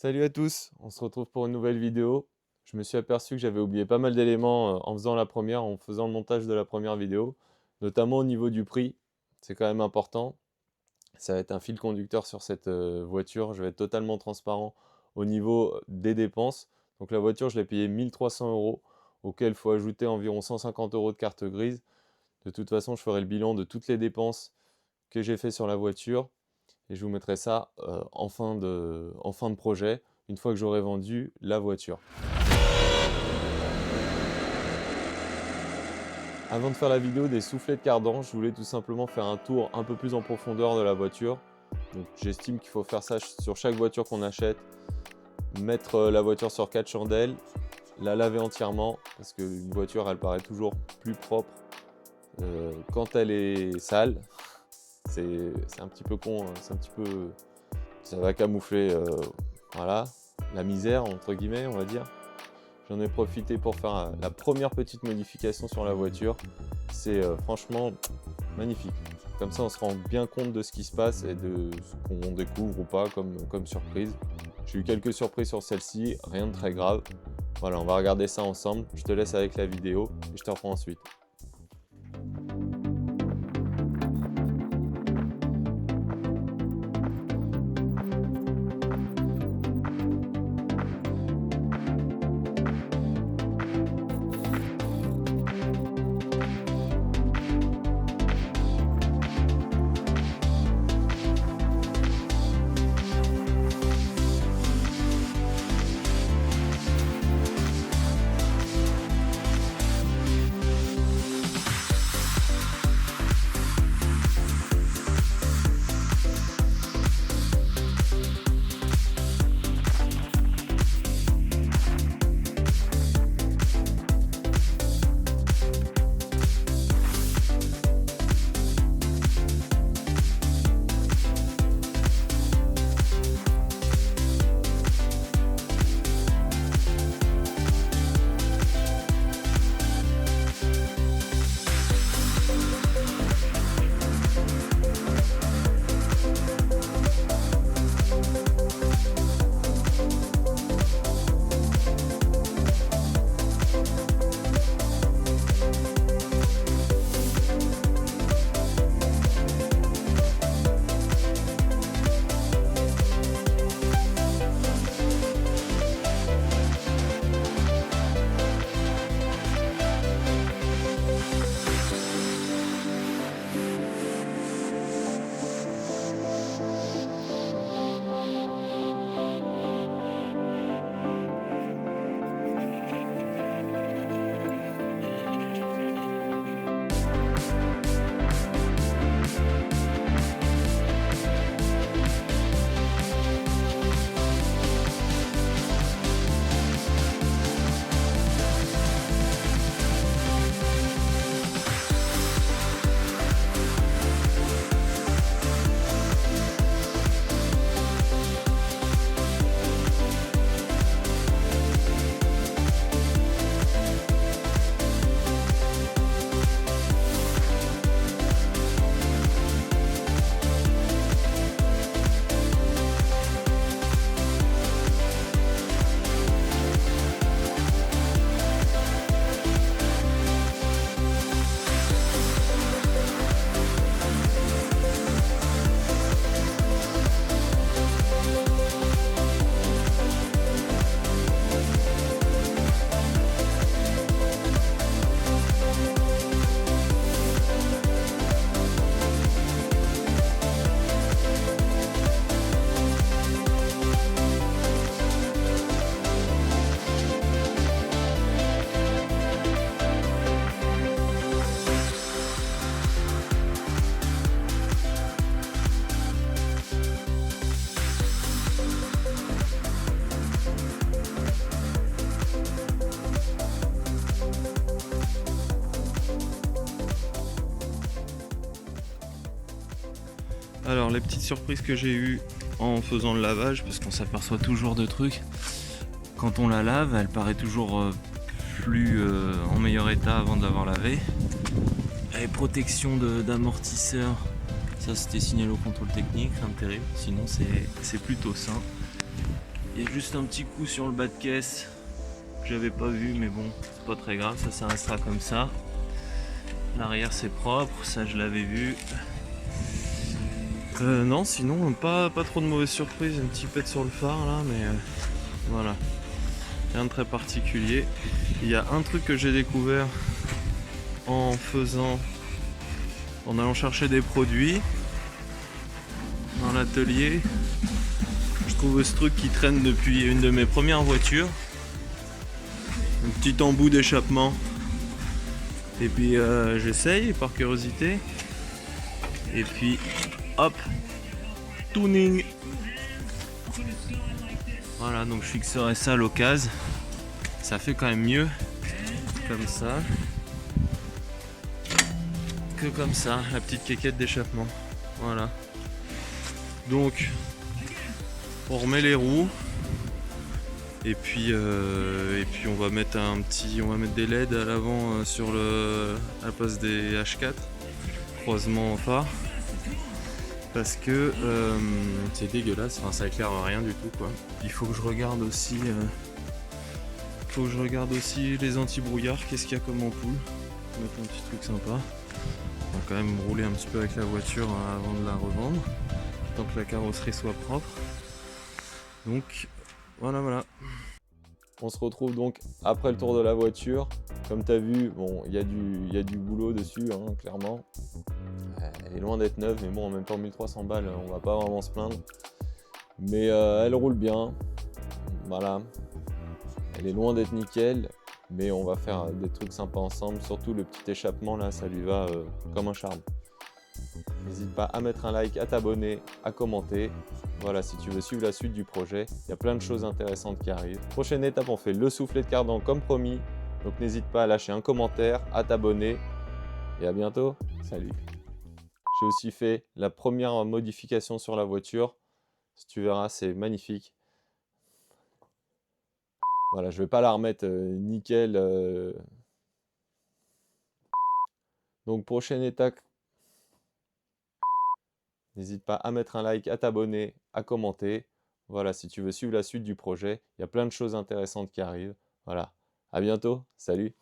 Salut à tous, on se retrouve pour une nouvelle vidéo. Je me suis aperçu que j'avais oublié pas mal d'éléments en faisant en faisant le montage de la première vidéo, notamment au niveau du prix. C'est quand même important. Ça va être un fil conducteur sur cette voiture. Je vais être totalement transparent au niveau des dépenses. Donc la voiture, je l'ai payée 1300 euros, auquel il faut ajouter environ 150 euros de carte grise. De toute façon, je ferai le bilan de toutes les dépenses que j'ai fait sur la voiture et je vous mettrai ça en fin de projet, une fois que j'aurai vendu la voiture. Avant de faire la vidéo des soufflets de cardan, je voulais tout simplement faire un tour un peu plus en profondeur de la voiture. Donc j'estime qu'il faut faire ça sur chaque voiture qu'on achète, mettre la voiture sur 4 chandelles, la laver entièrement, parce qu'une voiture elle paraît toujours plus propre quand elle est sale. C'est un petit peu con, hein, ça va camoufler voilà, la misère entre guillemets on va dire. J'en ai profité pour faire la première petite modification sur la voiture. C'est franchement magnifique. Comme ça on se rend bien compte de ce qui se passe et de ce qu'on découvre ou pas comme surprise. J'ai eu quelques surprises sur celle-ci, rien de très grave. Voilà, on va regarder ça ensemble. Je te laisse avec la vidéo et je te reprends ensuite. Alors les petites surprises que j'ai eues en faisant le lavage, parce qu'on s'aperçoit toujours de trucs, quand on la lave elle paraît toujours plus en meilleur état avant de l'avoir lavée. Et protection d'amortisseur, ça c'était signalé au contrôle technique, rien de terrible, sinon c'est plutôt sain. Il y a juste un petit coup sur le bas de caisse que j'avais pas vu, mais bon, c'est pas très grave, ça restera comme ça. L'arrière c'est propre, ça je l'avais vu. Non, sinon pas trop de mauvaises surprises, un petit pet sur le phare là, mais voilà, rien de très particulier. Il y a un truc que j'ai découvert en allant chercher des produits dans l'atelier. Je trouve ce truc qui traîne depuis une de mes premières voitures, un petit embout d'échappement. Et puis j'essaye par curiosité. Et puis hop, tuning. Voilà, donc je fixerai ça à l'occasion. Ça fait quand même mieux comme ça que comme ça, la petite quéquette d'échappement. Voilà. Donc on remet les roues. Et puis on va mettre des LED à l'avant sur à la place des H4 croisement en phare, parce que c'est dégueulasse, enfin ça éclaire rien du tout quoi. Il faut que je regarde aussi les anti-brouillard, qu'est-ce qu'il y a comme ampoule. Mettre un petit truc sympa. On va quand même rouler un petit peu avec la voiture avant de la revendre, tant que la carrosserie soit propre. Donc voilà. On se retrouve donc après le tour de la voiture. Comme tu as vu, bon, il y a du boulot dessus, hein, clairement. Elle est loin d'être neuve, mais bon, en même temps 1300 balles, on va pas vraiment se plaindre. Mais elle roule bien, voilà. Elle est loin d'être nickel, mais on va faire des trucs sympas ensemble. Surtout le petit échappement là, ça lui va comme un charme. N'hésite pas à mettre un like, à t'abonner, à commenter. Voilà, si tu veux suivre la suite du projet, il y a plein de choses intéressantes qui arrivent. Prochaine étape, on fait le soufflet de cardan comme promis. Donc n'hésite pas à lâcher un commentaire, à t'abonner. Et à bientôt. Salut. J'ai aussi fait la première modification sur la voiture. Si tu verras, c'est magnifique. Voilà, je ne vais pas la remettre nickel. Donc prochaine étape. N'hésite pas à mettre un like, à t'abonner, à commenter. Voilà, si tu veux suivre la suite du projet, il y a plein de choses intéressantes qui arrivent. Voilà, à bientôt, salut!